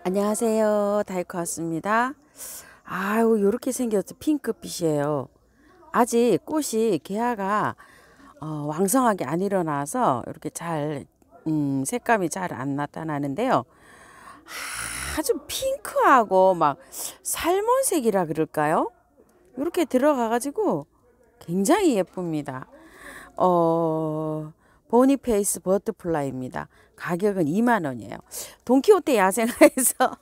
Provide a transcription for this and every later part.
안녕하세요. 다이코 왔습니다. 아유, 요렇게 생겨서 핑크빛이에요. 아직 꽃이 개화가 왕성하게 안 일어나서 이렇게 잘 색감이 잘 안 나타나는데요. 아주 핑크하고 막 살몬색이라 그럴까요? 이렇게 들어가 가지고 굉장히 예쁩니다. 어, 보니페이스 버터플라이입니다. 가격은 2만 원이에요. 돈키호테 야생화에서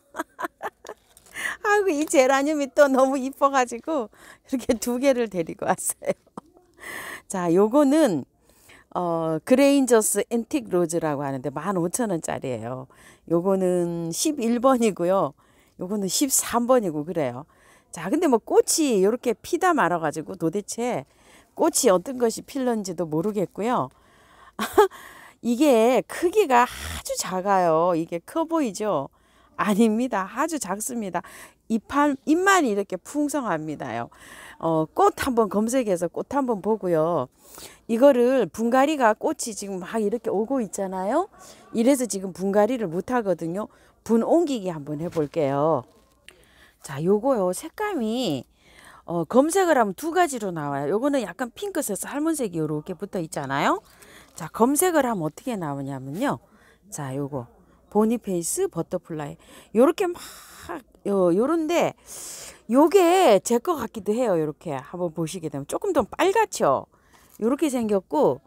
아이고 이 제라늄이 또 너무 이뻐가지고 이렇게 두 개를 데리고 왔어요. 자, 요거는 그레인저스 앤틱 로즈라고 하는데 15,000원짜리예요. 요거는 11번이고요. 요거는 13번이고 그래요. 자, 근데 뭐 꽃이 이렇게 피다 말아가지고 도대체 꽃이 어떤 것이 필런지도 모르겠고요. 이게 크기가 아주 작아요. 이게 커 보이죠? 아닙니다. 아주 작습니다. 잎만이 이렇게 풍성합니다요. 꽃 한번 검색해서 꽃 한번 보고요. 이거를 분갈이가 꽃이 지금 막 이렇게 오고 있잖아요. 이래서 지금 분갈이를 못 하거든요. 분 옮기기 한번 해볼게요. 자, 요거요. 색감이 검색을 하면 두 가지로 나와요. 요거는 약간 핑크색, 살몬색이 요렇게 붙어 있잖아요. 자, 검색을 하면 어떻게 나오냐면요. 자, 요거 보니페이스 버터플라이 요렇게 막 요런데 요게 제 거 같기도 해요. 요렇게 한번 보시게 되면 조금 더 빨갛죠. 요렇게 생겼고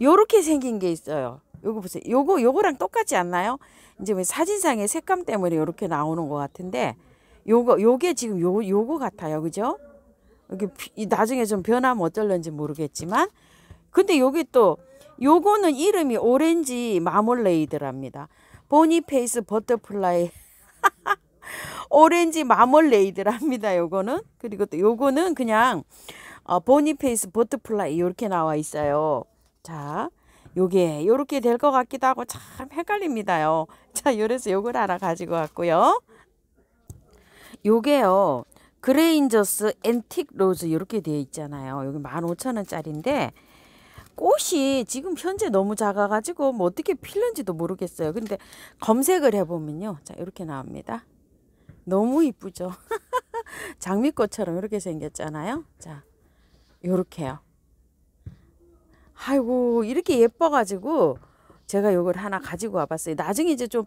요렇게 생긴 게 있어요. 요거 보세요. 요거랑 똑같지 않나요? 이제 뭐 사진상의 색감 때문에 요렇게 나오는 것 같은데 요게 지금 요거 같아요. 그죠? 여기 나중에 좀 변하면 어떨런지 모르겠지만 근데 여기 또 요거는 이름이 오렌지 마멀레이드랍니다. 보니페이스 버터플라이 오렌지 마멀레이드랍니다. 요거는 그리고 또 요거는 그냥 보니페이스 버터플라이 이렇게 나와 있어요. 자, 요게 요렇게 될 것 같기도 하고 참 헷갈립니다요. 자, 요래서 요걸 하나 가지고 왔고요. 요게요. 그레인저스 앤틱 로즈 이렇게 되어 있잖아요. 여기 15,000원짜리인데 꽃이 지금 현재 너무 작아가지고 뭐 어떻게 필는지도 모르겠어요. 근데 검색을 해보면요. 자, 이렇게 나옵니다. 너무 이쁘죠? 장미꽃처럼 이렇게 생겼잖아요. 자, 요렇게요. 아이고, 이렇게 예뻐가지고 제가 요걸 하나 가지고 와봤어요. 나중에 이제 좀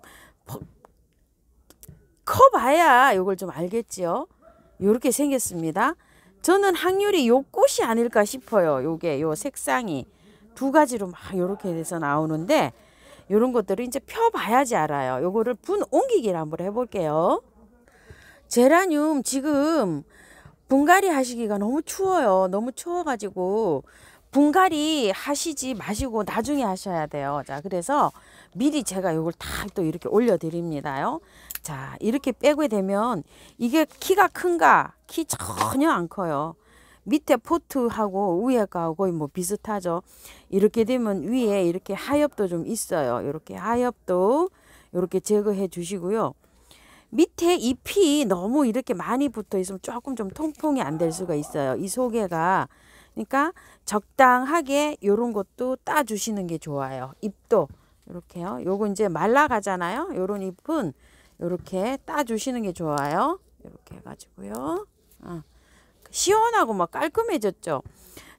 커봐야 요걸 좀 알겠지요. 요렇게 생겼습니다. 저는 확률이 요 꽃이 아닐까 싶어요. 요게 요 색상이 두 가지로 막 요렇게 돼서 나오는데 요런 것들을 이제 펴봐야지 알아요. 요거를 분 옮기기를 한번 해볼게요. 제라늄 지금 분갈이 하시기가 너무 추워요. 너무 추워가지고 분갈이 하시지 마시고 나중에 하셔야 돼요. 자, 그래서 미리 제가 요걸 다 또 이렇게 올려드립니다요. 자, 이렇게 빼게 되면 이게 키가 큰가? 키 전혀 안 커요. 밑에 포트하고 위에가 거의 뭐 비슷하죠. 이렇게 되면 위에 이렇게 하엽도 좀 있어요. 이렇게 하엽도 이렇게 제거해 주시고요. 밑에 잎이 너무 이렇게 많이 붙어 있으면 조금 좀 통풍이 안 될 수가 있어요. 이 속에가. 그러니까 적당하게 요런 것도 따 주시는 게 좋아요. 잎도 이렇게요. 요거 이제 말라가잖아요. 요런 잎은 이렇게 따 주시는 게 좋아요. 이렇게 해가지고요. 시원하고 막 깔끔해졌죠.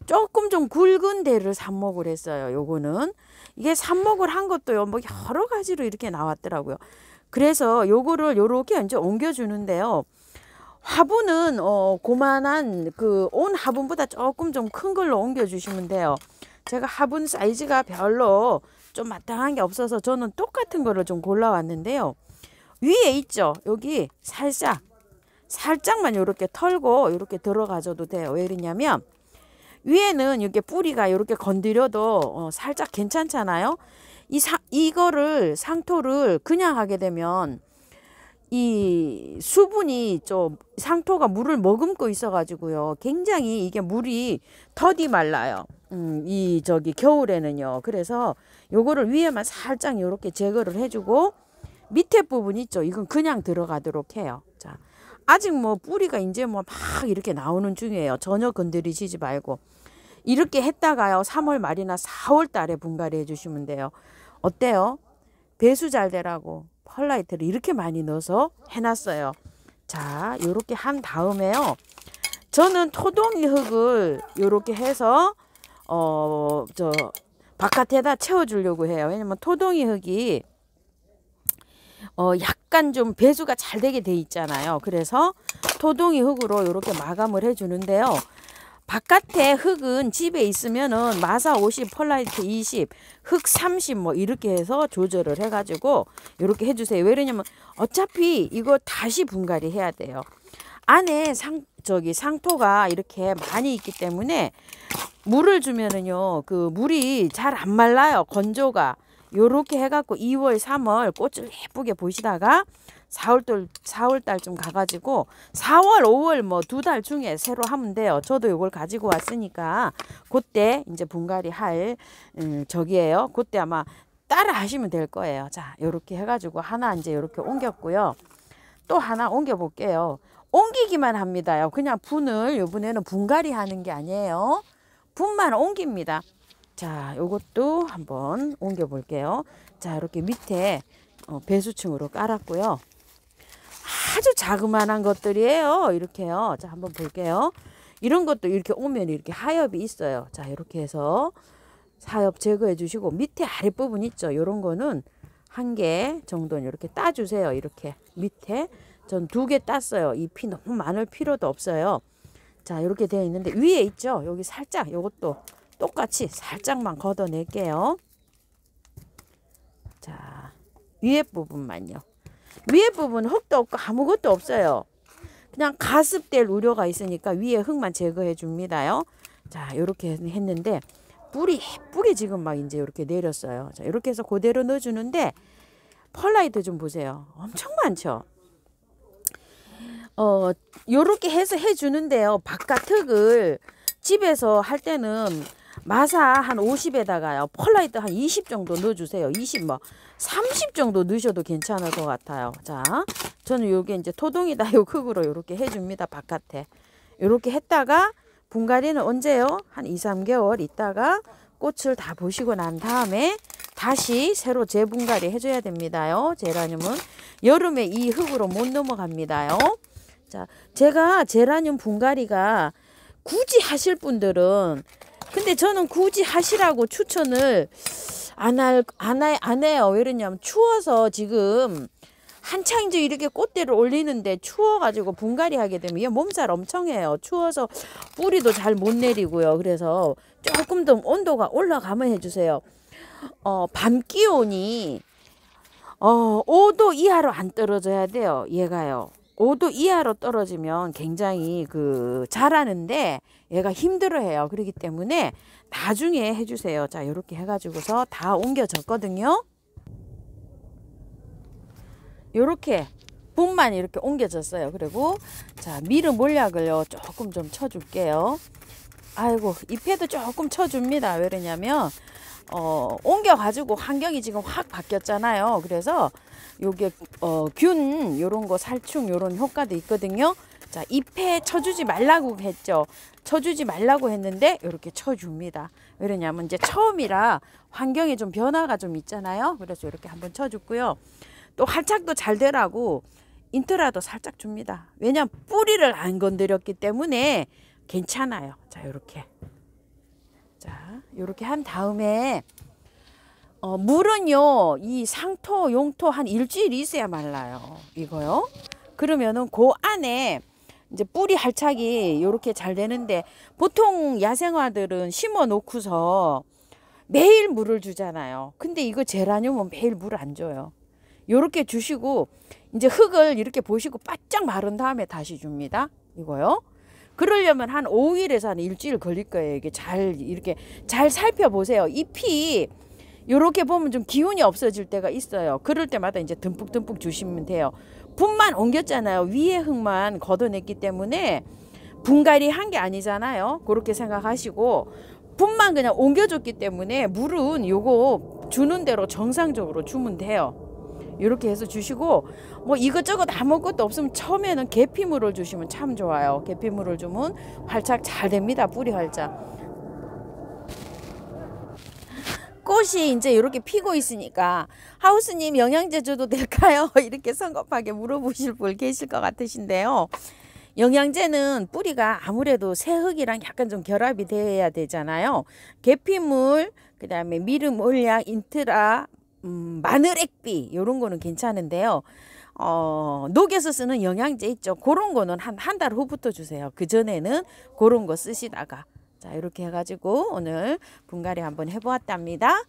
조금 좀 굵은 데를 삽목을 했어요. 요거는 이게 삽목을 한 것도요. 뭐 여러 가지로 이렇게 나왔더라고요. 그래서 요거를 요렇게 이제 옮겨주는데요. 화분은 고만한 그 온 화분보다 조금 좀 큰 걸로 옮겨주시면 돼요. 제가 화분 사이즈가 별로 좀 마땅한 게 없어서 저는 똑같은 거를 좀 골라왔는데요. 위에 있죠. 여기 살짝만 이렇게 털고 이렇게 들어가줘도 돼요. 왜 그러냐면 위에는 이렇게 뿌리가 이렇게 건드려도 살짝 괜찮잖아요. 이거를 상토를 그냥 하게 되면 이 수분이 좀 상토가 물을 머금고 있어 가지고요. 굉장히 이게 물이 더디 말라요. 이 저기 겨울에는요. 그래서 요거를 위에만 살짝 이렇게 제거를 해주고 밑에 부분 있죠. 이건 그냥 들어가도록 해요. 자, 아직 뭐 뿌리가 이제 뭐 막 이렇게 나오는 중이에요. 전혀 건드리시지 말고. 이렇게 했다가요. 3월 말이나 4월 달에 분갈이 해주시면 돼요. 어때요? 배수 잘 되라고 펄라이트를 이렇게 많이 넣어서 해놨어요. 자, 요렇게 한 다음에요. 저는 토동이 흙을 요렇게 해서 저 바깥에다 채워주려고 해요. 왜냐면 토동이 흙이 약간 좀 배수가 잘 되게 돼 있잖아요. 그래서 토동이 흙으로 이렇게 마감을 해주는데요. 바깥에 흙은 집에 있으면은 마사 50, 펄라이트 20, 흙 30 뭐 이렇게 해서 조절을 해가지고 이렇게 해주세요. 왜냐면 어차피 이거 다시 분갈이 해야 돼요. 안에 상토가 이렇게 많이 있기 때문에 물을 주면은요, 그 물이 잘 안 말라요. 건조가. 요렇게 해갖고 2월, 3월 꽃을 예쁘게 보시다가 4월달쯤 가가지고 4월, 5월 뭐 2달 중에 새로 하면 돼요. 저도 요걸 가지고 왔으니까 그때 이제 분갈이 할 저기에요. 그때 아마 따라 하시면 될 거예요. 자, 요렇게 해가지고 하나 이제 요렇게 옮겼고요. 또 하나 옮겨 볼게요. 옮기기만 합니다요. 그냥 분을 요번에는 분갈이 하는 게 아니에요. 분만 옮깁니다. 자, 요것도 한번 옮겨 볼게요. 자, 이렇게 밑에 배수층으로 깔았고요. 아주 자그마한 것들이에요. 이렇게요. 자, 한번 볼게요. 이런 것도 이렇게 오면 이렇게 하엽이 있어요. 자, 이렇게 해서 하엽 제거해 주시고 밑에 아랫부분 있죠. 요런 거는 1개 정도는 이렇게 따주세요. 이렇게 밑에 전 2개 땄어요. 잎이 너무 많을 필요도 없어요. 자, 이렇게 되어 있는데 위에 있죠. 여기 살짝 요것도 똑같이 살짝만 걷어낼게요. 자, 위에 부분만요. 위에 부분 흙도 없고 아무것도 없어요. 그냥 가습될 우려가 있으니까 위에 흙만 제거해 줍니다요. 자, 이렇게 했는데 뿌리 예쁘게 지금 막 이제 이렇게 내렸어요. 자, 이렇게 해서 그대로 넣어주는데 펄라이트 좀 보세요. 엄청 많죠. 요렇게 해서 해주는데요. 바깥 흙을 집에서 할 때는 마사 한 50에다가요. 펄라이트 한 20 정도 넣어주세요. 20 뭐 30 정도 넣으셔도 괜찮을 것 같아요. 자, 저는 요게 이제 토동이다 요 흙으로 요렇게 해줍니다. 바깥에. 요렇게 했다가 분갈이는 언제요? 한 2, 3개월 있다가 꽃을 다 보시고 난 다음에 다시 새로 재분갈이 해줘야 됩니다요. 제라늄은 여름에 이 흙으로 못 넘어갑니다요. 자, 제가 제라늄 분갈이가 굳이 하실 분들은 근데 저는 굳이 하시라고 추천을 안 해요. 왜 그러냐면 추워서 지금 한창 이제 이렇게 꽃대를 올리는데 추워가지고 분갈이 하게 되면 얘 몸살 엄청 해요. 추워서 뿌리도 잘 못 내리고요. 그래서 조금 더 온도가 올라가면 해주세요. 밤 기온이 5도 이하로 안 떨어져야 돼요. 얘가요. 5도 이하로 떨어지면 굉장히 자라는데 얘가 힘들어해요. 그렇기 때문에 나중에 해주세요. 자, 이렇게 해가지고서 다 옮겨졌거든요. 요렇게 분만 이렇게 옮겨졌어요. 그리고 자, 미르 몰약을요 조금 좀 쳐줄게요. 아이고, 잎에도 조금 쳐줍니다. 왜 그러냐면 옮겨가지고 환경이 지금 확 바뀌었잖아요. 그래서 요게 균 요런 거 살충 요런 효과도 있거든요. 자, 잎에 쳐주지 말라고 했죠. 쳐주지 말라고 했는데 이렇게 쳐줍니다. 왜냐면 이제 처음이라 환경에 좀 변화가 좀 있잖아요. 그래서 이렇게 한번 쳐줬고요. 또 활착도 잘 되라고 인트라도 살짝 줍니다. 왜냐면 뿌리를 안 건드렸기 때문에 괜찮아요. 자, 이렇게. 자, 이렇게 한 다음에 물은요, 이 상토, 용토 한 일주일 있어야 말라요. 이거요. 그러면은 그 안에 이제 뿌리 활착이 이렇게 잘 되는데 보통 야생화들은 심어 놓고서 매일 물을 주잖아요. 근데 이거 제라늄은 매일 물 안 줘요. 요렇게 주시고 이제 흙을 이렇게 보시고 바짝 마른 다음에 다시 줍니다. 이거요. 그러려면 한 5일에서 한 일주일 걸릴 거예요. 이게 이렇게 잘 살펴보세요. 잎이 요렇게 보면 좀 기운이 없어질 때가 있어요. 그럴 때마다 이제 듬뿍듬뿍 주시면 돼요. 분만 옮겼잖아요. 위에 흙만 걷어냈기 때문에 분갈이 한 게 아니잖아요. 그렇게 생각하시고 분만 그냥 옮겨줬기 때문에 물은 요거 주는 대로 정상적으로 주면 돼요. 이렇게 해서 주시고 뭐 이것저것 아무것도 없으면 처음에는 계피물을 주시면 참 좋아요. 계피물을 주면 활착 잘 됩니다. 뿌리 활착. 꽃이 이제 이렇게 피고 있으니까 하우스님 영양제 줘도 될까요? 이렇게 성급하게 물어보실 분 계실 것 같으신데요. 영양제는 뿌리가 아무래도 새흙이랑 약간 좀 결합이 돼야 되잖아요. 계피물, 그 다음에 미름, 올약, 인트라, 마늘 액비 이런 거는 괜찮은데요. 녹여서 쓰는 영양제 있죠. 그런 거는 한 달 후부터 주세요. 그 전에는 그런 거 쓰시다가. 자, 이렇게 해가지고 오늘 분갈이 한번 해보았답니다.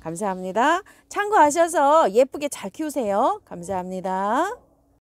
감사합니다. 참고하셔서 예쁘게 잘 키우세요. 감사합니다.